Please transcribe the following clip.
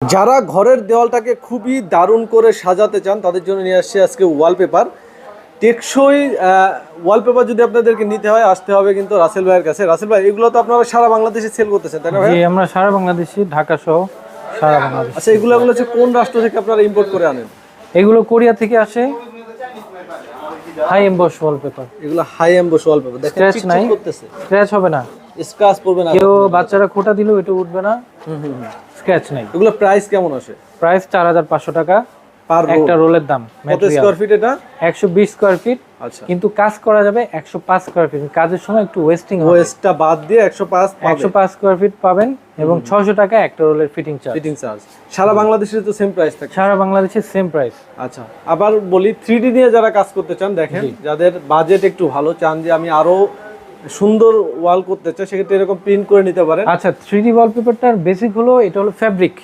যারা ঘরের দেওয়ালটাকে খুবই দারুণ করে সাজাতে চান তাদের জন্য নিয়ে আসছে আজকে ওয়ালপেপার। টেকসই ওয়ালপেপার যদি আপনাদেরকে নিতে হয় আসতে হবে কিন্তু রাসেল ভাইয়ের কাছে। রাসেল ভাই, এগুলো তো আপনারা সারা বাংলাদেশে সেল করতেছেন, তাই না ভাই? জি, আমরা সারা বাংলাদেশে, ঢাকা সহ সারা বাংলাদেশ। আচ্ছা, এগুলো হচ্ছে কোন রাষ্ট্র থেকে আপনারা ইম্পোর্ট করে আনেন? এগুলো কোরিয়া থেকে আসে, হাই এমবস ওয়ালপেপার। এগুলো হাই এমবস ওয়ালপেপার, দেখেন স্ক্র্যাচ নাই, চিকচিক করতেছে, স্ক্র্যাচ হবে না, স্ক্র্যাচ পড়বে না, কেউ বাচ্চারা খোঁটা দিলেও এটা উঠবে না, স্ক্র্যাচ নাই। এগুলো প্রাইস কেমন আসে? প্রাইস 4500 টাকা পার একটা রোলের দাম। কত স্কয়ার ফিট এটা? 120 স্কয়ার ফিট। আচ্ছা, কিন্তু কাজ করা যাবে 105 স্কয়ার ফিট। কাজের সময় একটু ওয়েস্টিং হবে, ওয়েস্টটা বাদ দিয়ে 105 স্কয়ার ফিট পাবেন এবং 600 টাকা একটা রোলের ফিটিং চার্জ। ফিটিং চার্জ সারা বাংলাদেশে তো সেম প্রাইস থাকে? সারা বাংলাদেশে সেম প্রাইস। আচ্ছা, আবার বলি 3D নিয়ে যারা কাজ করতে চান, দেখেন যাদের বাজেট একটু ভালো, চান যে আমি আরো সুন্দর ওয়াল করতে চাই, সেক্ষেত্রে এরকম প্রিন্ট করে নিতে পারেন। আচ্ছা, 3D ওয়ালপেপারটার বেসিক হলো, এটা হলো ফ্যাব্রিক।